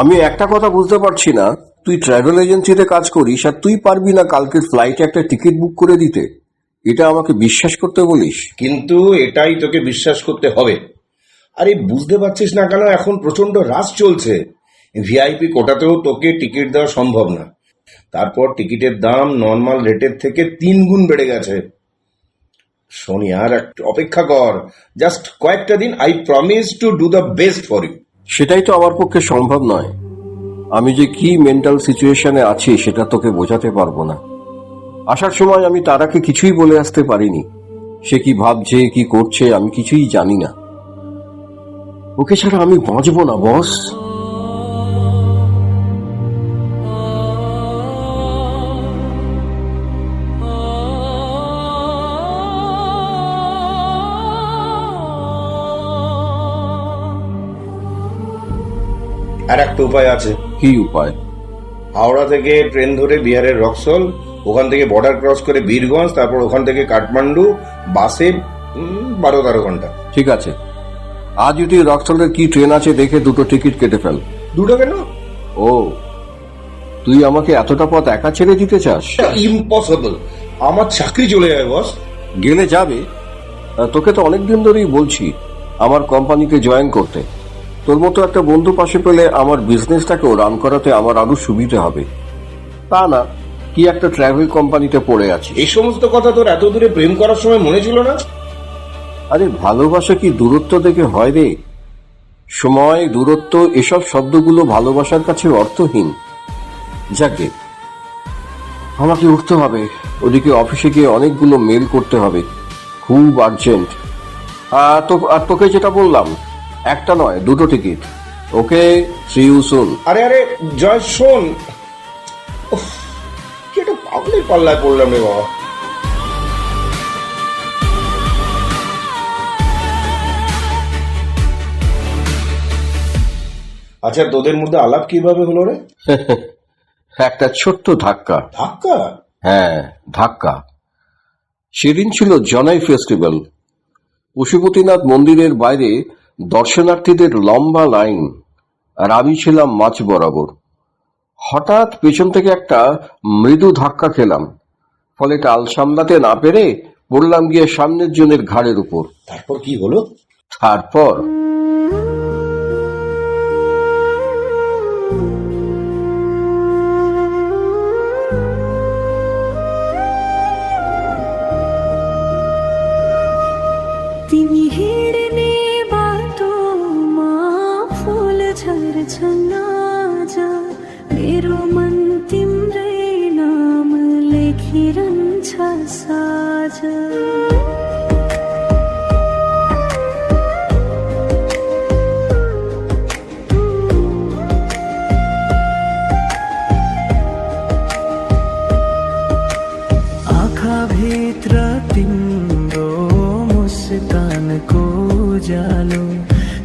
আমি একটা কথা বুঝতে পারছি না, তুই ট্রাভেল এজেন্সিতে কাজ করিস আর তুই পারবি না কালকের ফ্লাইটে একটা টিকিট বুক করে দিতে? এটা আমাকে বিশ্বাস করতে বলিস? কিন্তু এটাই তোকে বিশ্বাস করতে হবে। আরে বুঝতে পারছিস না কেন, এখন প্রচন্ড রাশ চলছে। ভিআইপি কোটাতেও তোকে টিকিট দেওয়া সম্ভব না। তারপর টিকিটের দাম নর্মাল রেটের থেকে 3 গুণ বেড়ে গেছে। শোন আর একটু অপেক্ষা কর, জাস্ট কয়েকটা দিন। I promise to do the best for you. সেটাই তো আমার পক্ষে সম্ভব নয়। আমি যে কি মেন্টাল সিচুয়েশনে আছি সেটা তোকে বোঝাতে পারবো না। আসার সময় আমি তারাকে কিছুই বলে আসতে পারিনি। সে কি ভাবছে কি করছে আমি কিছুই জানি না। ওকে ছাড়া আমি বাঁচবো না বস। আর একটা উপায় আছে। কি উপায়? হাওড়া থেকে ট্রেন ধরে বিহারের রক্সল, ওখান থেকে বর্ডার ক্রস করে বীরগঞ্জ, তারপর ওখান থেকে কাঠমান্ডু, বাসে 12-13 ঘন্টা। ঠিক আছে, আজ যদি রক্সলের কি ট্রেন আছে দেখে দুটো টিকিট কেটে ফেল। দুটো কেন? ও, তুই আমাকে এতটা পথ একা ছেড়ে দিতে চাস? ইম্পসিবল, আমার চাকরি চলে যাবে বস। গেলে যাবে। তোকে তো অনেকদিন ধরেই বলছি আমার কোম্পানিতে জয়েন করতে। তোর মতো একটা বন্ধু পাশে পেলে আমার বিজনেসটাকেও রান করাতে আমার আরো সুবিধা হবে। তা না, কি একটা ট্রাভেল কোম্পানিতে পড়ে আছি। এই সমস্ত কথা তোর এত দূরে প্রেম করার সময় মনে ছিল না? আরে ভালোবাসা কি দূরত্ব দেখে হয় রে? সময়, দূরত্ব, এসব শব্দগুলো ভালোবাসার কাছে অর্থহীন। যাকে আমাকে উঠতে হবে, ওদিকে অফিসে গিয়ে অনেকগুলো মেল করতে হবে, খুব আর্জেন্ট। আর তোকে যেটা বললাম, একটা নয় দুটো ticket. Okay, see you soon. আরে আরে জয় শোন, উফ, কি একটা পাগলের পাল্লায় পড়লাম রে বাবা। আচ্ছা, তোদের মধ্যে আলাপ কিভাবে হলো রে? একটা ছোট্ট ধাক্কা। ধাক্কা? হ্যাঁ, ধাক্কা। সেদিন ছিল জনাই ফেস্টিভ্যাল। পশুপতিনাথ মন্দিরের বাইরে দর্শনার্থীদের লম্বা লাইন, আর আমি ছিলাম মাঝ বরাবর। হঠাৎ পেছন থেকে একটা মৃদু ধাক্কা খেলাম, ফলে টাল সামলাতে না পেরে পড়লাম গিয়ে সামনের জনের ঘাড়ের উপর। তারপর কি হলো? তারপর तिमी हिँड्ने बाटोमा फुल झर्छन् आज, मेरो मन तिम्रै नाम लेखिरहन्छ साझ। आँखाभित्र तिम्रो मुस्कानको जालो,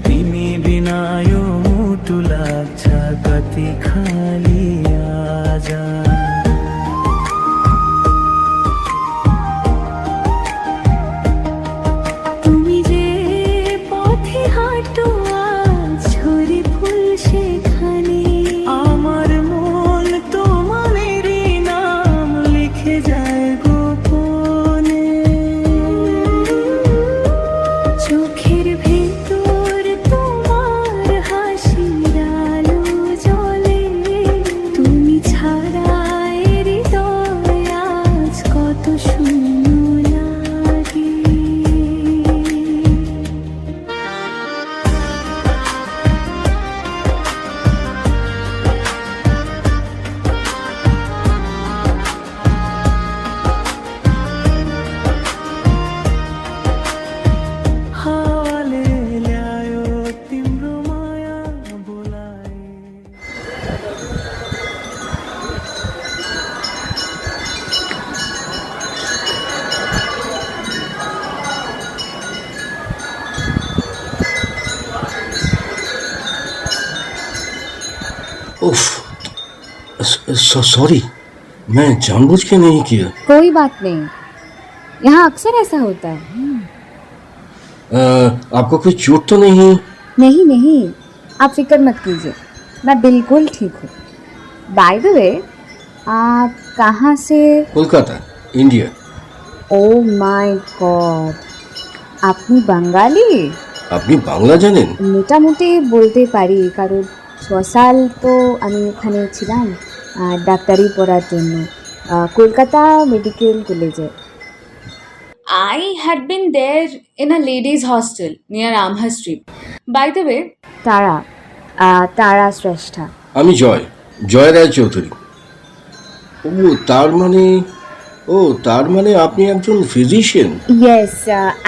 तिमी बिना यो मुटु लाग्छ कति खाली आज। তুমি যে পথে হাঁটো আজ ঝরে ফুল সেখানে, আমার মন তোমারই নাম লিখে যায় গোপনে। চোখের ভেতর তোমার হাসির আলো জ্বলে, তুমি ছাড়া এ হৃদয় আজ কত শূন্য লাগে। हावाले ल्यायो तिम्रो माया बोलाए। उफ, सॉरी, मैं जानबूझ के नहीं किया। कोई बात नहीं, यहाँ अक्सर ऐसा होता है। आपको कोई चोट तो नहीं? नहीं नहीं, आप फिक्र मत कीजिए, मैं बिल्कुल ठीक हूँ। बाय द वे, आप कहाँ से? কলকাতা, ইন্ডিয়া। ও মাই গড, আপনি বাঙালি? আপনি বাংলা জানেন? মোটামুটি বলতে পারি, কারণ 6 সাল তো আমি ওখানে ছিলাম ডাক্তারি পড়ার জন্য, কলকাতা মেডিকেল কলেজে। I had been there in a ladies' hostel near Amherst Street. By the way, তারা তারা শ্রেষ্ঠা। আমি জয় রায় চৌধুরী। তার মানে আপনি একজন physician. Yes,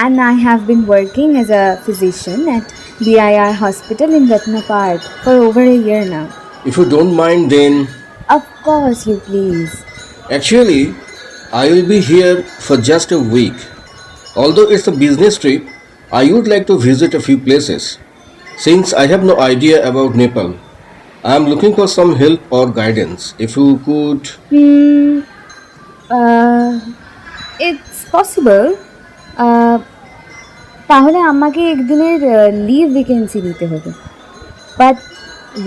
and I have been working as a physician at BIR Hospital in Ratna Park for over a year now. If you don't mind, then Of course, you please. actually I will be here for just a week. Although it's a business trip, I would like to visit a few places. Since I have no idea about Nepal, I am looking for some help or guidance. If you could. It's possible. তাহলে আমাকে একদিনের leave vacancy নিতে হবে, but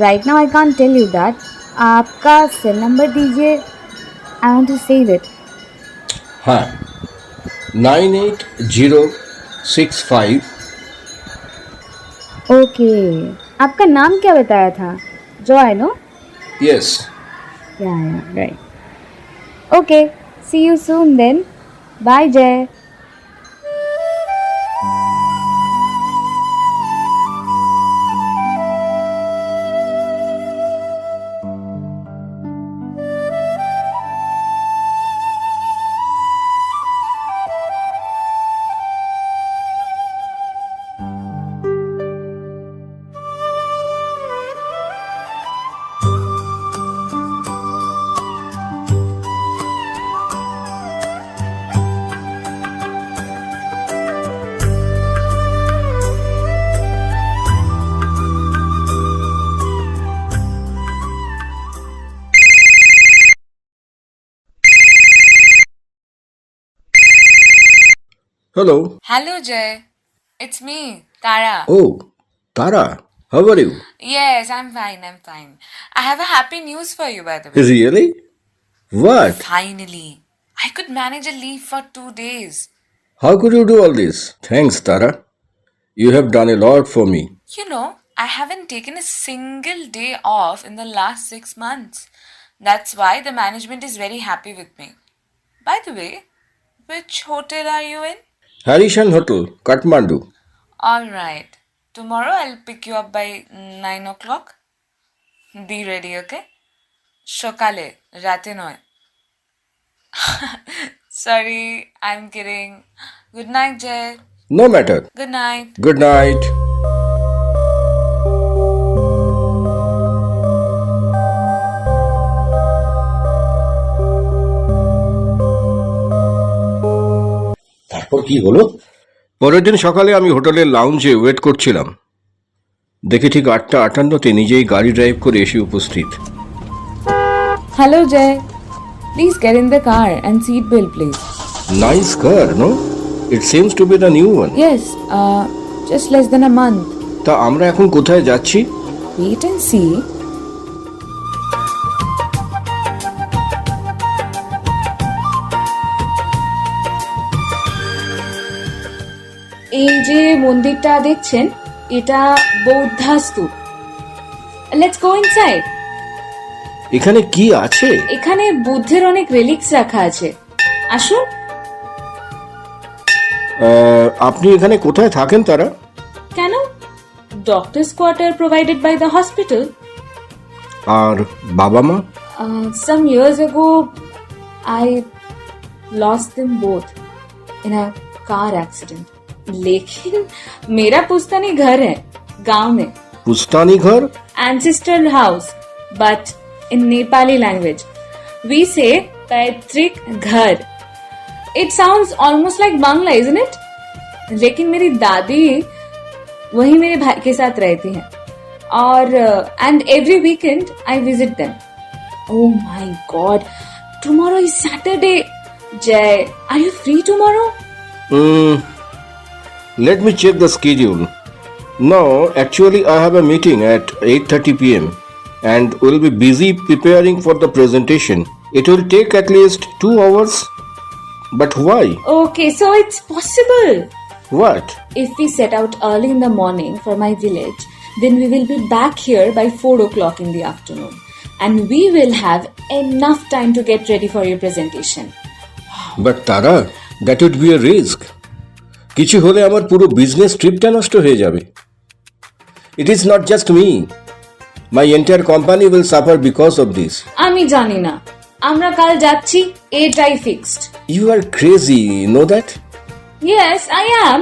right now I can't tell you that. आपका cell number दीजिए, I want to save it. हाँ, 98065. Okay, आपका नाम क्या बताया था? Joy, no? Yes. Yeah right. Okay, see you soon then. Bye Jay. Hello. hello Jay. It's me, Tara. Oh, Tara. How are you? Yes, I'm fine. I have a happy news for you, by the way. Really? What? Finally, I could manage a leave for 2 days. How could you do all this? Thanks, Tara. You have done a lot for me. You know, I haven't taken a single day off in the last 6 months. That's why the management is very happy with me. By the way, which hotel are you in? Harishan Hotel, Kathmandu. Alright. Tomorrow I'll pick you up by 9 o'clock. Be ready, okay? Shokale, rate noy. Sorry, I'm kidding. Good night, Jay. No matter. Good night. Good night. তারপর কি হলো? পরের দিন সকালে আমি হোটেলের লাউঞ্জে wait করছিলাম। দেখি ঠিক 8:58 নিজেই গাড়ি ড্রাইভ করে এসে উপস্থিত। Hello, Jay. Please get in the car and seat belt, please. Nice car, no? It seems to be the new one. Yes, just less than a month. তা আমরা এখন কোথায় যাচ্ছি? Wait and see. এই যে মন্দিরটা দেখছেন, এটা বৌদ্ধা স্তূপ। Let's go inside. এখানে কি আছে? এখানে বুদ্ধের অনেক রিলিক্স রাখা আছে, আসুন। আপনি এখানে কোথায় থাকেন তারা? কেন? Doctors quarter provided by the hospital. আর বাবা মা? Some years ago, I lost them both in a car accident. लेकिन मेरा पुश्तैनी घर है गांव में। पुश्तैनी घर? Ancestral house, but in Nepali language, we say पैतृक घर. It sounds almost like Bangla, isn't it? लेकिन मेरी दादी वही मेरे भाई के साथ रहती हैं, और and every weekend I visit them. Oh my God! Tomorrow is Saturday. Jay, are you free tomorrow? Let me check the schedule. No, actually I have a meeting at 8:30 p.m. and we'll be busy preparing for the presentation. It will take at least 2 hours. But why? Okay, so it's possible. What? If we set out early in the morning for my village, then we will be back here by 4 o'clock in the afternoon. And we will have enough time to get ready for your presentation. But Tara, that would be a risk. কিছু হলে আমার পুরো business ট্রিপটা নষ্ট হয়ে যাবে। It is not just me. My entire company will suffer because of this. আমি জানি না, আমরা কাল যাচ্ছি, এটাই fixed. You are crazy, know that? Yes, I am.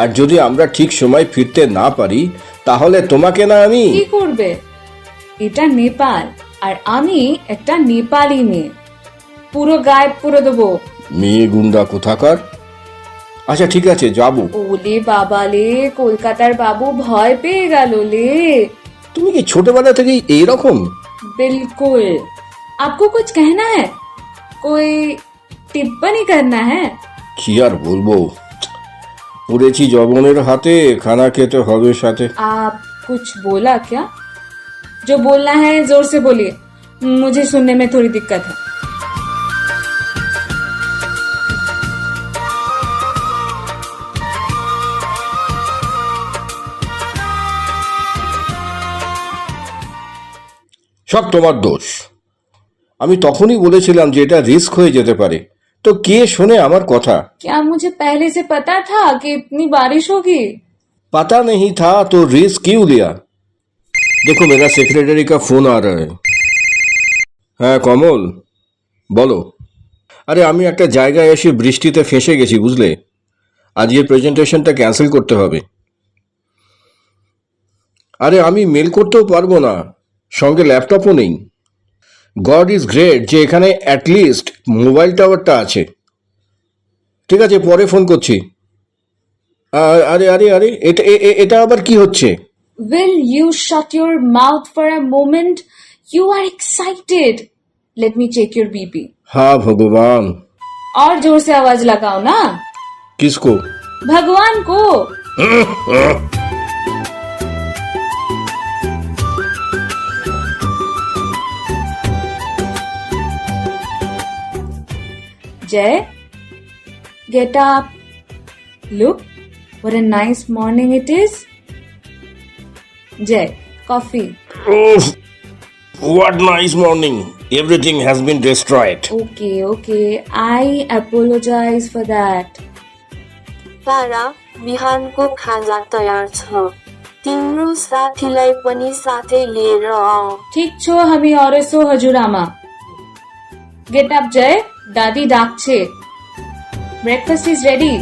আর যদি আমরা ঠিক সময় ফিরতে না পারি তাহলে তোমাকে না আমি। কি করবে? এটা নেপাল, আর আমি একটা নেপালি মেয়ে, পুরো গায়েব করে দেবো। মেয়ে গুন্ডা কোথাকার। আচ্ছা ঠিক আছে যাবো। ওলে বাবা লে, কলকাতার বাবু ভয় পেয়ে গেল লে। তুমি কি ছোটবেলা থেকেই এইরকম? बिल्कुल। आपको कुछ कहना है? कोई टिप्पणी करना है? কি আর বলবো, পড়েছি জবনের হাতে, খানা খেতে হবে সাথে। आप कुछ बोला क्या? जो बोलना है जोर से बोलिए, मुझे सुनने में थोड़ी दिक्कत है। সব তোমার দোষ। আমি তখনই বলেছিলাম যে এটা রিস্ক হয়ে যেতে পারে, তো কে শোনে আমার কথা? क्या मुझे पहले से पता था कि इतनी बारिश होगी? पता नहीं था तो रिस्क क्यों लिया? देखो मेरा सेक्रेटरी का फोन आ रहा है। হ্যাঁ কমল বলো। আরে আমি একটা জায়গায় এসে বৃষ্টিতে ফেঁসে গেছি বুঝলে, আজকের প্রেজেন্টেশনটা ক্যান্সেল করতে হবে। আরে আমি মেল করতেও পারবো না, সঙ্গে ল্যাপটপও নেই। গড ইজ গ্রেট যে এখানে অ্যাটলিস্ট মোবাইল টাওয়ারটা আছে। ঠিক আছে পরে ফোন করছি। আরে আরে আরে এটা এটা আবার কি হচ্ছে? Will you shut your mouth for a moment? You are excited. Let me check your BP. हाँ भगवान। और जोर से आवाज लगाओ ना। किसको? भगवान को। Jay, get up. Look, what a nice morning it is. Jay, coffee. Oh, what nice morning. Everything has been destroyed. Okay, I apologize for that. तारा बिहानको खाजा तयार छ तिम्रो साथीलाई पनि साथै लिएर आऊ ঠিক ছো আমি অরেসো হজুরামা। Get up, Jay. দাদি ডাকছে। Breakfast is ready.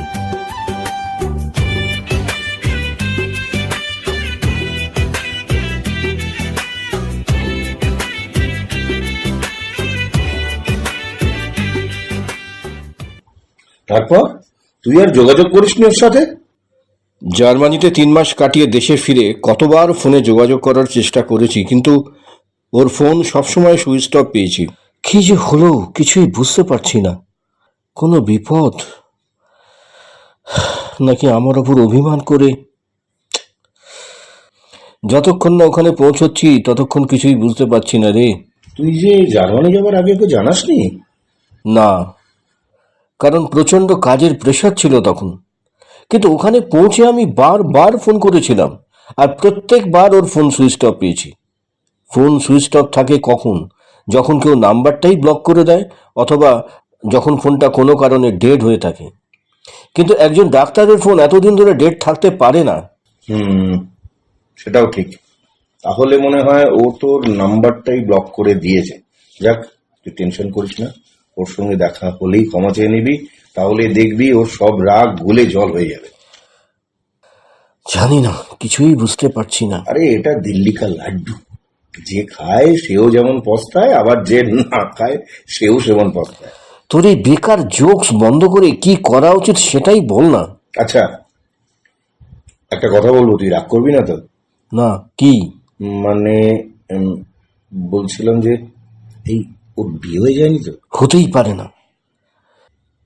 তারপর তুই আর যোগাযোগ করিসনি ওর সাথে? জার্মানিতে 3 মাস কাটিয়ে দেশে ফিরে কতবার ফোনে যোগাযোগ করার চেষ্টা করেছি, কিন্তু ওর ফোন সবসময় সুইচ অফ পেয়েছি। কি যে হলো কিছুই বুঝতে পারছি না। কোনো বিপদ নাকি আমার ওপর অভিমান করে? যতক্ষণ না ওখানে পৌঁছচ্ছি ততক্ষণ কিছুই বুঝতে পারছি না রে। তুই যে জার্মানি যাবার আগে ওকে জানাসনি? না, কারণ প্রচণ্ড কাজের প্রেশার ছিল তখন। কিন্তু ওখানে পৌঁছে আমি বারবার ফোন করেছিলাম, আর প্রত্যেকবার ওর ফোন সুইচ অফ পেয়েছি। ফোন সুইচ অফ থাকে কখন? যখন কেউ নাম্বারটাই ব্লক করে দেয়, অথবা যখন ফোনটা কোনো কারণে ডেড হয়ে থাকে। কিন্তু একজন ডাক্তারের ফোন এতদিন ধরে ডেড থাকতে পারে না। সেটাও ঠিক। তাহলে মনে হয় ও তোর নাম্বারটাই ব্লক করে দিয়েছে। যাক, তুই টেনশন করিস না, ওর সঙ্গে দেখা হলেই ক্ষমা চেয়ে নিবি, তাহলে দেখবি ওর সব রাগ গুলে জল হয়ে যাবে। জানি না, কিছুই বুঝতে পারছি না। আরে এটা দিল্লি কা লাড্ডু, যে খায় সেও যেমন পস্তায়, আবার যে না খায় সেও সেমন পস্তায়। তোর এই বেকার জোকস বন্ধ করে কি করা উচিত সেটাই বল না। আচ্ছা, একটা কথা বলবো, তুই রাগ করবি না তো? না, কি? মানে বলছিলাম যে এই ওর বিয়ে হয়ে যায়নি তো? হতেই পারে না।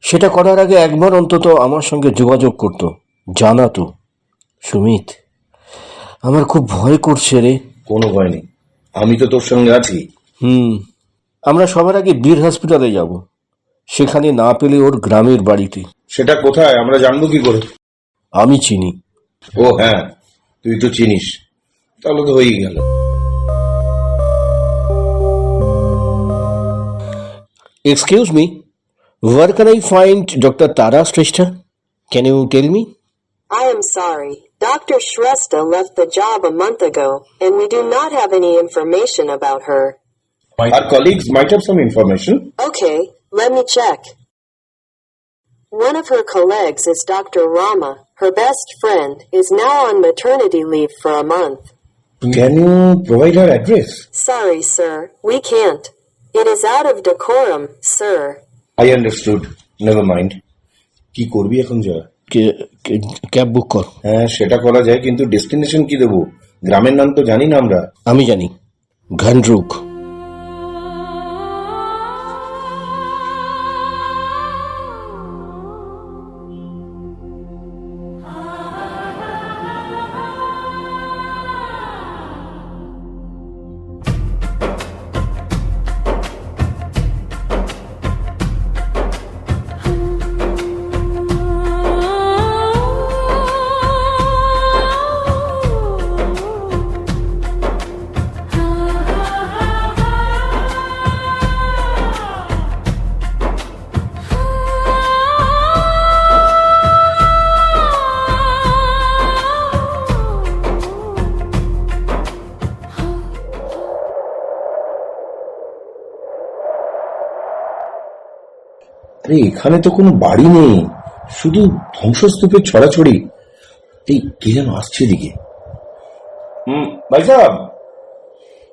সেটা করার আগে একবার অন্তত আমার সঙ্গে যোগাযোগ করতো, জানাতো। সুমিত, আমার খুব ভয় করছে রে। কোনো ভয় নেই, আমি তো তোর সঙ্গে আছি। আমরা সবার আগে বীর হসপিটালে যাব, সেখানে না পেলে ওর গ্রামের বাড়িতে। সেটা কোথায় আমরা জানবো কি করে? আমি চিনি। ও হ্যাঁ, তুই তো চিনিস, তাহলে তো হয়েই গেল। Excuse me, where can I find Dr. Tara Shrestha? Can you tell me? I am sorry. Dr. Shrestha left the job a month ago, and we do not have any information about her. Our colleagues might have some information. Okay, let me check. One of her colleagues is Dr. Rama. Her best friend is now on maternity leave for a month. Can you provide her address? Sorry, sir. We can't. It is out of decorum, sir. I understood. Never mind. কি করবি এখন জয়? Cab book কর। হ্যাঁ, সেটা করা যায়, কিন্তু destination কি দেবো? গ্রামের নাম তো জানি না আমরা। আমি জানি, ঘানরুক। আরে এখানে তো কোনো বাড়ি নেই, শুধু ধ্বংসস্তূপের ছড়াছড়ি। এই কে যেন আসছে এদিকে। भाई साहब,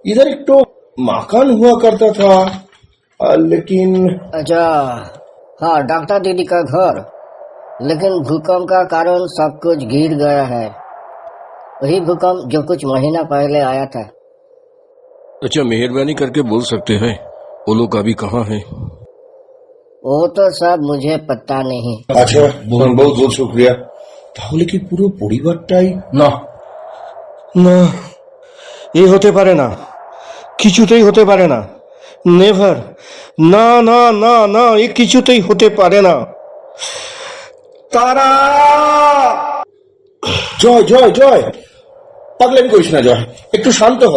इधर एक तो मकान हुआ करता था, लेकिन अच्छा, हाँ, डॉक्टर दीदी का घर, लेकिन भूकंप का कारण सब कुछ गिर गया है। वही भूकंप जो कुछ महीना पहले आया था। अच्छा, मेहरबानी करके बोल सकते हैं वो लोग अभी कहाँ हैं? वो तो सब मुझे पता नहीं। আচ্ছা, বহুত বহুত শুক্রিয়া। তাহলে কি পুরো পরিবারটাই? না না, এ হতে পারে না, কিছুতেই হতে পারে না, নেভার, না না না না, এ কিছুতেই হতে পারে না। তারা! জয় জয় জয়, পাগলামি করিস না জয়, একটু শান্ত হ।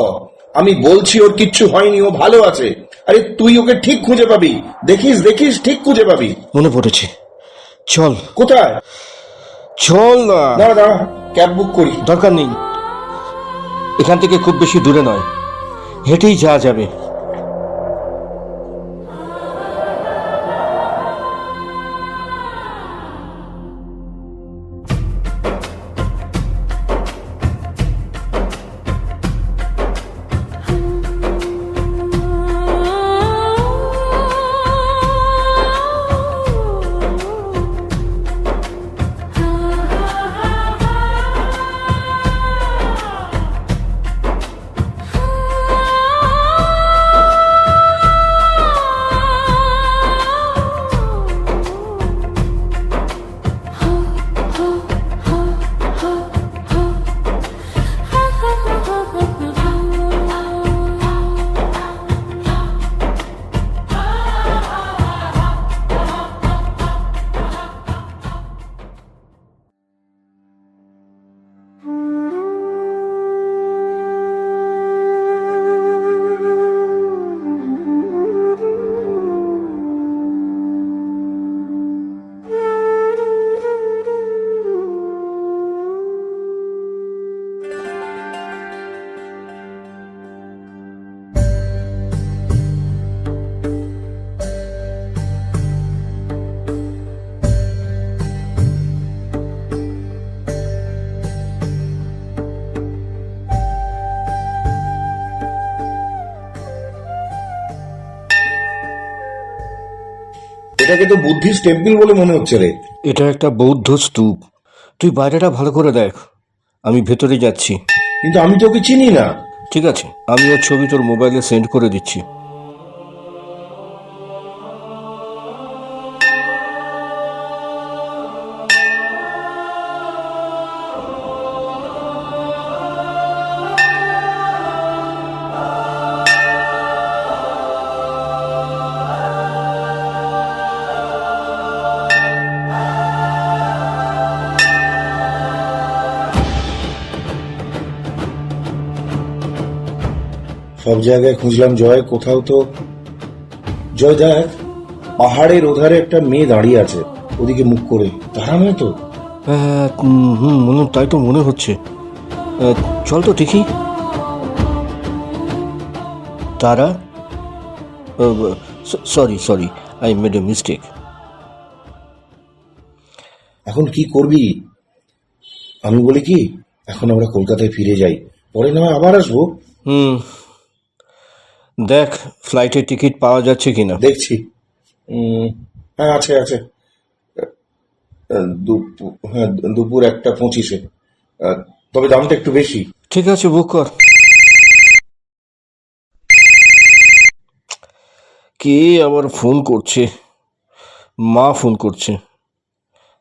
আমি বলছি ওর কিচ্ছু হয়নি, ও ভালো আছে। আরে তুই ওকে ঠিক খুঁজে পাবি, দেখিস দেখিস, ঠিক খুঁজে পাবি। মনে পড়েছে, চল। কোথায়? চল না। দাঁড়া দাঁড়া, ক্যাব বুক করি। দরকার নেই, এখান থেকে খুব বেশি দূরে নয়, হেঁটেই যাওয়া যাবে। এটাকে তো বুদ্ধিস্ট টেম্পল বলে মনে হচ্ছে রে। এটা একটা বৌদ্ধ স্তূপ। তুই বাইরেটা ভালো করে দেখ, আমি ভেতরে যাচ্ছি। কিন্তু আমি তো ওকে চিনি না। ঠিক আছে, আমি ওর ছবি তোর মোবাইলে সেন্ড করে দিচ্ছি। সব জায়গায় খুঁজলাম জয়, কোথাও তো। জয় দেখ, পাহাড়ের ওধারে একটা মেয়ে দাঁড়িয়ে আছে, ওদিকে মুখ করে। তারা নয় তো? তাই তো মনে হচ্ছে। চল তো দেখি। তারা, sorry, I made a mistake. এখন কি করবি? আমি বলি কি, এখন আমরা কলকাতায় ফিরে যাই, পরে না হয় আবার আসবো। দেখ ফ্লাইটের টিকিট পাওয়া যাচ্ছে কিনা। দেখছি। হ্যাঁ, আছে। হ্যাঁ, দুপুর 1:25-এ। তবে দামটা একটু বেশি। ঠিক আছে, বুক কর। কে আবার ফোন করছে? মা ফোন করছে।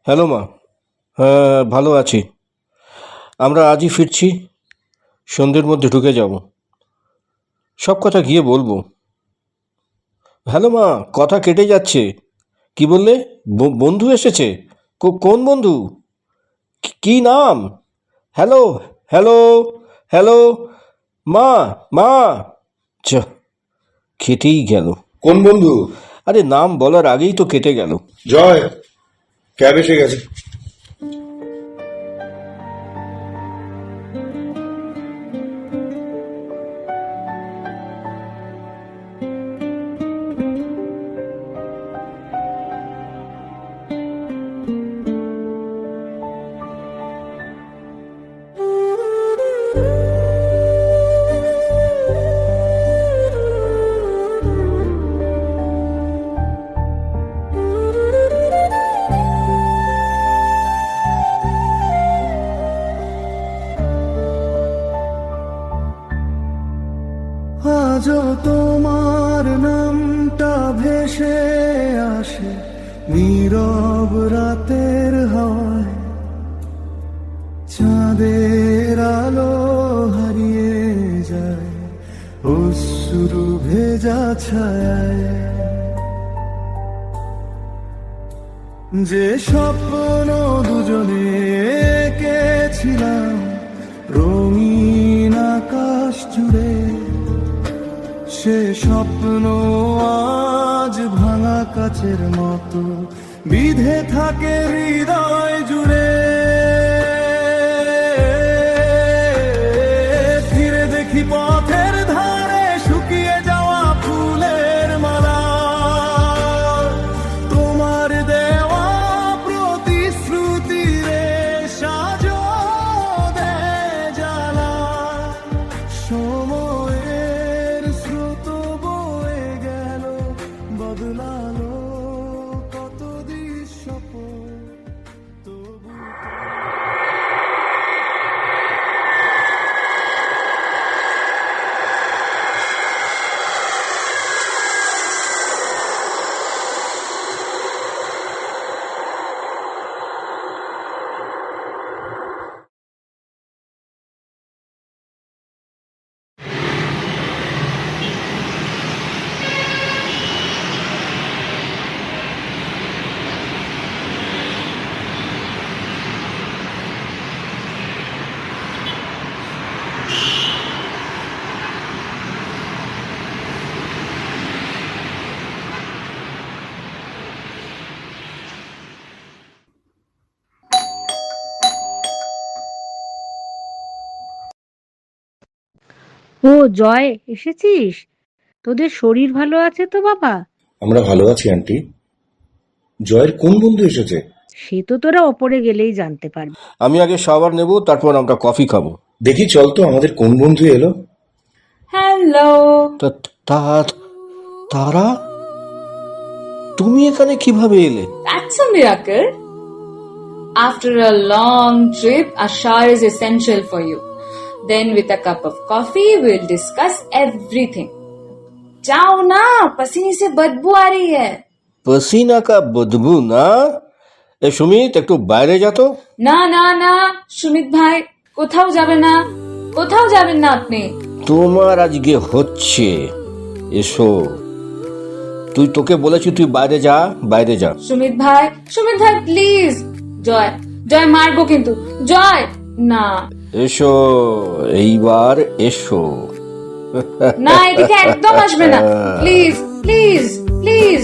হ্যালো মা। হ্যাঁ, ভালো আছি। আমরা আজই ফিরছি, সন্ধ্যের মধ্যে ঢুকে যাব। সব কথা গিয়ে বলবো। হ্যালো মা, কথা কেটে যাচ্ছে। কি বললে? বন্ধু এসেছে? কোন বন্ধু? কি নাম? হ্যালো হ্যালো হ্যালো মা যা, কেটেই গেল। কোন বন্ধু? আরে নাম বলার আগেই তো কেটে গেল। জয়, ক্যাব এসে গেছে। আজও তোমার নামটা ভেসে আসে নীরব রাতের হাওয়ায়, চাঁদের আলো হারিয়ে যায় অশ্রু ভেজা ছায়ায়। যে স্বপ্ন দুজনে এঁকেছিলাম রঙিন আকাশ জুড়ে, সে স্বপ্ন আজ ভাঙা কাচের মতো বিধে থাকে হৃদয় জুড়ে। ফিরে দেখি পথের ধারে শুকিয়ে যাওয়া ফুলের মালা, তোমার দেওয়া প্রতিশ্রুতিরে সাজো দে জ্বালা। সময়ের স্রোত বয়ে গেল, বদলালো কত দৃশ্যপট, তবু ও জয়, এসেছিস? তোদের শরীর ভালো আছে তো বাবা? আমরা ভালো আছি আন্টি। জয়ের কোন বন্ধু এসেছে? সে তো তোরা ওপরে গেলেই জানতে পারবি। আমি আগে শাওয়ার নেব, তারপর আমরা কফি খাবো। দেখি চল তো, আমাদের কোন বন্ধু এলো। হ্যালো। তারা, তুমি এখানে কিভাবে এলে? That's a miracle. After a long trip, a shower is essential for you. Then with a cup of coffee, we'll discuss everything. जाओ ना, पसीने से बदबू आ रही है। पसीना का बदबू ना? এ সুমিত, একটু বাইরে যা তো। না না না, সুমিত ভাই কোথাও যাবেন না, কোথাও যাবেন না আপনি। তোমার আজকে হচ্ছে। এসো। তোকে বলেছি তুই বাইরে যা। সুমিত ভাই প্লিজ। জয় জয় মারবো কিন্তু। জয় না। এসো, এইবার এসো। না, এদিকে একদম আসবে না, প্লিজ প্লিজ প্লিজ।